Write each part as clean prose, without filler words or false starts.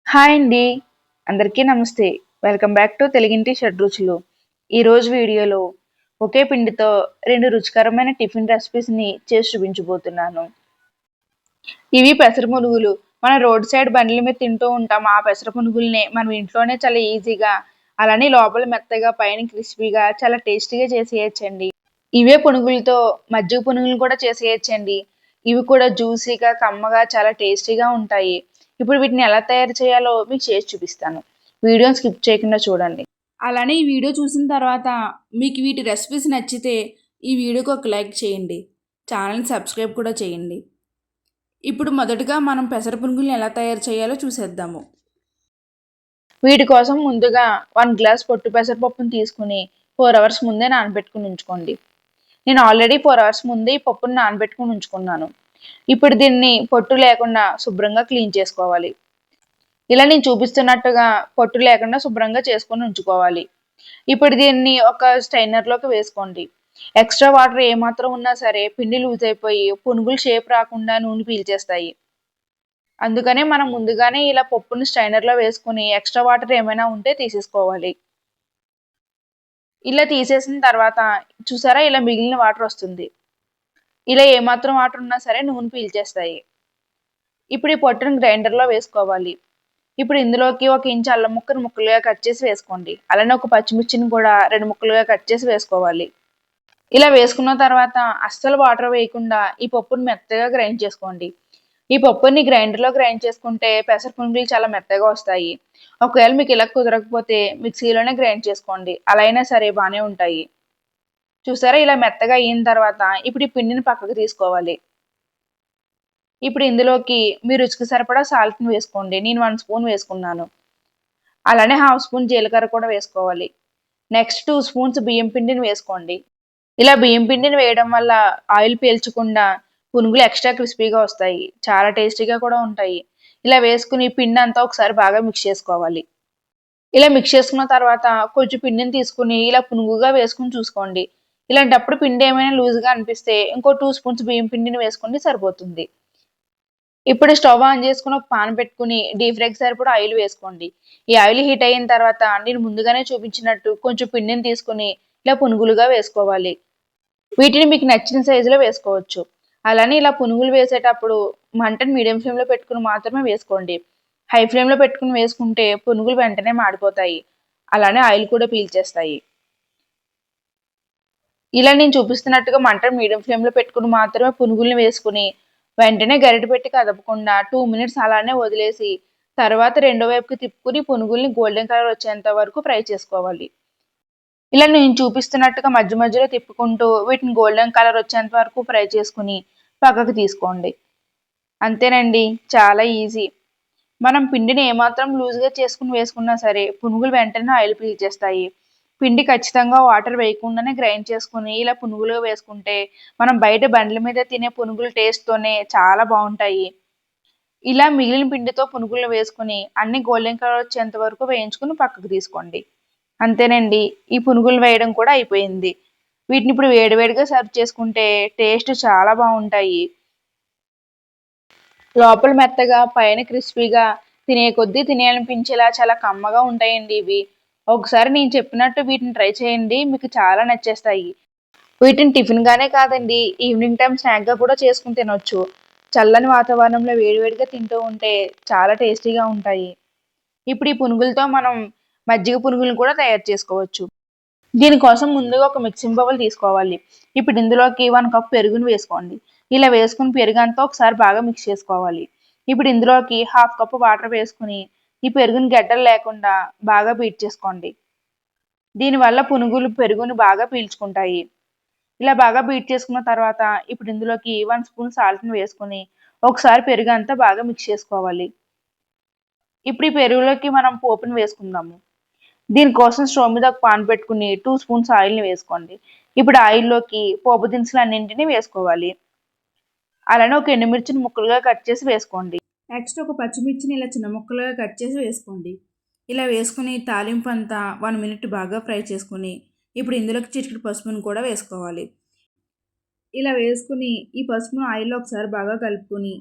Hi అండి. అందరికీ నమస్తే. వెల్కమ్ బ్యాక్ టు తెలుగింటి షడ్రుచులు. ఈరోజు వీడియోలో ఒకే పిండితో 2 రుచికరమైన టిఫిన్ రెసిపీస్‌ని చేసి చూపించబోతున్నాను. ఇవి పెసర పునుగులు. మన రోడ్ సైడ్ బండ్ల మీద తింటూ ఉంటాం. ఆ పెసర పునుగుల్నే మనం ఇంట్లోనే చాలా ఈజీగా, అలానే లోపల మెత్తగా పైన క్రిస్పీగా చాలా టేస్టీగా చేసేయొచ్చండి. ఇవే పునుగులతో మజ్జిగ పునుగులు కూడా చేసేయొచ్చండి. ఇవి కూడా జ్యూసీగా, కమ్మగా చాలా టేస్టీగా ఉంటాయి. ఇప్పుడు వీటిని ఎలా తయారు చేయాలో మీకు చేసి చూపిస్తాను. వీడియోని స్కిప్ చేయకుండా చూడండి. అలానే ఈ వీడియో చూసిన తర్వాత మీకు వీటి రెసిపీస్ నచ్చితే ఈ వీడియోకి ఒక లైక్ చేయండి. ఛానల్ని సబ్స్క్రైబ్ కూడా చేయండి. ఇప్పుడు మొదటగా మనం పెసర పునుగుల్ని ఎలా తయారు చేయాలో చూసేద్దాము. వీటి కోసం ముందుగా 1 గ్లాస్ పొట్టు పెసరపప్పును తీసుకుని 4 అవర్స్ ముందే నానబెట్టుకుని ఉంచుకోండి. నేను ఆల్రెడీ 4 అవర్స్ ముందే ఈ పప్పును నానబెట్టుకుని ఉంచుకున్నాను. ఇప్పుడు దీన్ని పొట్టు లేకుండా శుభ్రంగా క్లీన్ చేసుకోవాలి. ఇలా నేను చూపిస్తున్నట్టుగా పొట్టు లేకుండా శుభ్రంగా చేసుకొని ఉంచుకోవాలి. ఇప్పుడు దీన్ని ఒక స్ట్రైనర్‌లోకి వేసుకోండి. ఎక్స్‌ట్రా వాటర్ ఏమాత్రం ఉన్నా సరే పిండి లూజ్ అయిపోయి పునుగులు షేప్ రాకుండా నూనె పీల్చేస్తాయి. అందుకనే మనం ముందుగానే ఇలా పప్పుని స్ట్రైనర్‌లో వేసుకొని ఎక్స్‌ట్రా వాటర్ ఏమైనా ఉంటే తీసేసుకోవాలి. ఇలా తీసేసిన తర్వాత చూసారా ఇలా మిగిలిన వాటర్ వస్తుంది. ఇలా ఏమాత్రం వాటర్ ఉన్నా సరే నూనె పీల్చేస్తాయి. ఇప్పుడు ఈ పొట్టుని గ్రైండర్‌లో వేసుకోవాలి. ఇప్పుడు ఇందులోకి 1 ఇంచు అల్లం ముక్కను ముక్కలుగా కట్ చేసి వేసుకోండి. అలానే ఒక పచ్చిమిర్చిని కూడా 2 ముక్కలుగా కట్ చేసి వేసుకోవాలి. ఇలా వేసుకున్న తర్వాత అస్సలు వాటర్ వేయకుండా ఈ పప్పుని మెత్తగా గ్రైండ్ చేసుకోండి. ఈ పప్పుని గ్రైండర్‌లో గ్రైండ్ చేసుకుంటే పెసర పునుగులు చాలా మెత్తగా వస్తాయి. ఒకవేళ మీకు ఇలా కుదరకపోతే మిక్సీలోనే గ్రైండ్ చేసుకోండి. అలా అయినా సరే బానే ఉంటాయి. చూసారా ఇలా మెత్తగా అయిన తర్వాత ఇప్పుడు ఈ పిండిని పక్కకు తీసుకోవాలి. ఇప్పుడు ఇందులోకి మీ రుచికి సరిపడా సాల్ట్‌ని వేసుకోండి. నేను 1 స్పూన్ వేసుకున్నాను. అలానే హాఫ్ స్పూన్ జీలకర్ర కూడా వేసుకోవాలి. నెక్స్ట్ 2 స్పూన్స్ బియ్యం పిండిని వేసుకోండి. ఇలా బియ్యం పిండిని వేయడం వల్ల ఆయిల్ పీల్చకుండా పునుగులు ఎక్స్ట్రా క్రిస్పీగా వస్తాయి. చాలా టేస్టీగా కూడా ఉంటాయి. ఇలా వేసుకుని పిండి అంతా ఒకసారి బాగా మిక్స్ చేసుకోవాలి. ఇలా మిక్స్ చేసుకున్న తర్వాత కొంచెం పిండిని తీసుకుని ఇలా పునుగుగా వేసుకొని చూసుకోండి. ఇలాంటప్పుడు పిండి ఏమైనా లూజ్‌గా అనిపిస్తే ఇంకో 2 స్పూన్స్ బియ్యం పిండిని వేసుకోండి సరిపోతుంది. ఇప్పుడు స్టవ్ ఆన్ చేసుకొని ఒక పాన్ పెట్టుకొని డీప్ ఫ్రైకి సరిపడా ఆయిల్ వేసుకోండి. ఈ ఆయిల్ హీట్ అయిన తర్వాత నేను ముందుగానే చూపించినట్టు కొంచెం పిండిని తీసుకొని ఇలా పునుగులుగా వేసుకోవాలి. వీటిని మీకు నచ్చిన సైజులో వేసుకోవచ్చు. అలానే ఇలా పునుగులు వేసేటప్పుడు మంటను మీడియం ఫ్లేమ్‌లో పెట్టుకొని మాత్రమే వేసుకోండి. హై ఫ్లేమ్‌లో పెట్టుకొని వేసుకుంటే పునుగులు వెంటనే మాడిపోతాయి. అలానే ఆయిల్ కూడా పీల్చేస్తాయి. ఇలా నేను చూపిస్తున్నట్టుగా మంటను మీడియం ఫ్లేమ్‌లో పెట్టుకొని మాత్రమే పునుగుల్ని వేసుకొని వెంటనే గరిటె పెట్టి కదపకుండా 2 మినిట్స్ అలానే వదిలేసి తర్వాత రెండో వైపుకి తిప్పుకొని పునుగుల్ని గోల్డెన్ కలర్ వచ్చేంత వరకు ఫ్రై చేసుకోవాలి. ఇలా నేను చూపిస్తున్నట్టుగా మధ్య మధ్యలో తిప్పుకుంటూ వీటిని గోల్డెన్ కలర్ వచ్చేంత వరకు ఫ్రై చేసుకుని పక్కకు తీసుకోండి. అంతేనండి. చాలా ఈజీ. మనం పిండిని ఏమాత్రం లూజ్‌గా చేసుకొని వేసుకున్నా సరే పునుగులు వెంటనే ఆయిల్ పీల్చేస్తాయి. పిండి ఖచ్చితంగా వాటర్ వేయకుండానే గ్రైండ్ చేసుకొని ఇలా పునుగులుగా వేసుకుంటే మనం బయట బండ్ల మీద తినే పునుగుల టేస్ట్‌తోనే చాలా బావుంటాయి. ఇలా మిగిలిన పిండితో పునుగులు వేసుకొని అన్ని గోల్డెన్ కలర్ వచ్చేంత వరకు వేయించుకొని పక్కకు తీసుకోండి. అంతేనండి. ఈ పునుగులు వేయడం కూడా అయిపోయింది. వీటిని ఇప్పుడు వేడివేడిగా సర్వ్ చేసుకుంటే టేస్ట్ చాలా బావుంటాయి. లోపల మెత్తగా, పైన క్రిస్పీగా, తినే కొద్దీ తినేయాలనిపించేలా చాలా కమ్మగా ఉంటాయండి ఇవి. ఒకసారి నేను చెప్పినట్టు వీటిని ట్రై చేయండి. మీకు చాలా నచ్చేస్తాయి. వీటిని టిఫిన్‌గానే కాదండి, ఈవినింగ్ టైమ్ స్నాక్‌గా కూడా చేసుకొని తినొచ్చు. చల్లని వాతావరణంలో వేడివేడిగా తింటూ ఉంటే చాలా టేస్టీగా ఉంటాయి. ఇప్పుడు ఈ పునుగులతో మనం మజ్జిగ పునుగులను కూడా తయారు చేసుకోవచ్చు. దీనికోసం ముందుగా ఒక మిక్సింగ్ బౌల్ తీసుకోవాలి. ఇప్పుడు ఇందులోకి 1 కప్ పెరుగుని వేసుకోండి. ఇలా వేసుకుని పెరుగంతా ఒకసారి బాగా మిక్స్ చేసుకోవాలి. ఇప్పుడు ఇందులోకి హాఫ్ కప్ వాటర్ వేసుకుని ఈ పెరుగుని గడ్డలు లేకుండా బాగా బీట్ చేసుకోండి. దీనివల్ల పునుగులు పెరుగుని బాగా పీల్చుకుంటాయి. ఇలా బాగా బీట్ చేసుకున్న తర్వాత ఇప్పుడు ఇందులోకి 1 స్పూన్ సాల్ట్‌ని వేసుకొని ఒకసారి పెరుగంతా బాగా మిక్స్ చేసుకోవాలి. ఇప్పుడు ఈ పెరుగులోకి మనం పోపుని వేసుకుందాము. దీనికోసం స్టవ్ మీద ఒక పాన్ పెట్టుకుని 2 స్పూన్స్ ఆయిల్‌ని వేసుకోండి. ఇప్పుడు ఆయిల్‌లోకి పోపు దినుసులన్నింటినీ వేసుకోవాలి. అలానే ఒక ఎండుమిర్చిని ముక్కలుగా కట్ చేసి వేసుకోండి. నెక్స్ట్ ఒక పచ్చిమిర్చిని ఇలా చిన్న ముక్కలుగా కట్ చేసి వేసుకోండి. ఇలా వేసుకుని తాలింపు అంతా 1 మినిట్ బాగా ఫ్రై చేసుకుని ఇప్పుడు ఇందులోకి చిటికెడు పసుపును కూడా వేసుకోవాలి. ఇలా వేసుకుని ఈ పసుపును ఆయిల్‌లో ఒకసారి బాగా కలుపుకొని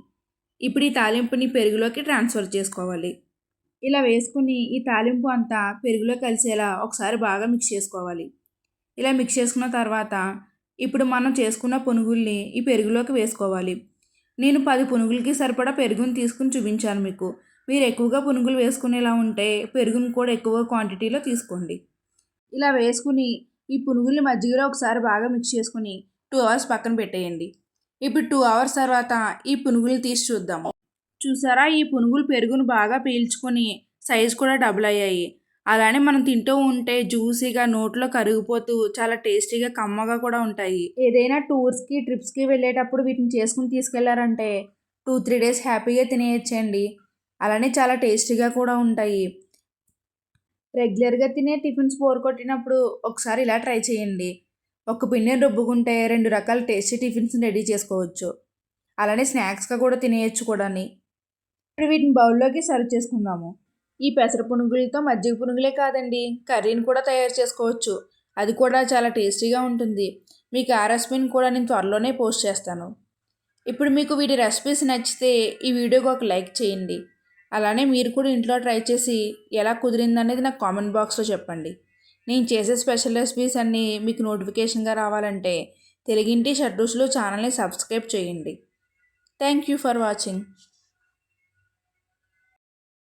ఇప్పుడు ఈ తాలింపుని పెరుగులోకి ట్రాన్స్ఫర్ చేసుకోవాలి. ఇలా వేసుకుని ఈ తాలింపు అంతా పెరుగులో కలిసేలా ఒకసారి బాగా మిక్స్ చేసుకోవాలి. ఇలా మిక్స్ చేసుకున్న తర్వాత ఇప్పుడు మనం చేసుకున్న పునుగుల్ని ఈ పెరుగులోకి వేసుకోవాలి. నేను 10 పునుగులకి సరిపడా పెరుగుని తీసుకుని చూపించాను మీకు. మీరు ఎక్కువగా పునుగులు వేసుకునేలా ఉంటే పెరుగుని కూడా ఎక్కువ క్వాంటిటీలో తీసుకోండి. ఇలా వేసుకుని ఈ పునుగుల్ని మజ్జిగలో ఒకసారి బాగా మిక్స్ చేసుకుని 2 అవర్స్ పక్కన పెట్టేయండి. ఇప్పుడు 2 అవర్స్ తర్వాత ఈ పునుగులు తీసి చూద్దాము. చూసారా, ఈ పునుగులు పెరుగును బాగా పీల్చుకొని సైజు కూడా డబుల్ అయ్యాయి. అలానే మనం తింటూ ఉంటే జ్యూసీగా నోట్లో కరిగిపోతూ చాలా టేస్టీగా కమ్మగా కూడా ఉంటాయి. ఏదైనా టూర్స్కి ట్రిప్స్కి వెళ్ళేటప్పుడు వీటిని చేసుకుని తీసుకెళ్లారంటే 2-3 డేస్ హ్యాపీగా తినేయచ్చండి. అలానే చాలా టేస్టీగా కూడా ఉంటాయి. రెగ్యులర్గా తినే టిఫిన్స్ బోర్ కొట్టినప్పుడు ఒకసారి ఇలా ట్రై చేయండి. ఒక పిండిని రుబ్బుకుంటే 2 రకాల టేస్టీ టిఫిన్స్ రెడీ చేసుకోవచ్చు. అలానే స్నాక్స్గా కూడా తినేయచ్చు కూడాని. ఇప్పుడు వీటిని బౌల్లోకి సర్వ్ చేసుకుందాము. ఈ పెసర పునుగులతో మజ్జిగ పునుగులే కాదండి, కర్రీని కూడా తయారు చేసుకోవచ్చు. అది కూడా చాలా టేస్టీగా ఉంటుంది. మీకు ఆ రెసిపీని కూడా నేను త్వరలోనే పోస్ట్ చేస్తాను. ఇప్పుడు మీకు వీటి రెసిపీస్ నచ్చితే ఈ వీడియోకి ఒక లైక్ చేయండి. అలానే మీరు కూడా ఇంట్లో ట్రై చేసి ఎలా కుదిరిందనేది నాకు కామెంట్ బాక్స్లో చెప్పండి. నేను చేసే స్పెషల్ రెసిపీస్ అన్నీ మీకు నోటిఫికేషన్గా రావాలంటే తెలుగింటి షడ్రుచులు ఛానల్ని సబ్స్క్రైబ్ చేయండి. Thank you for watching.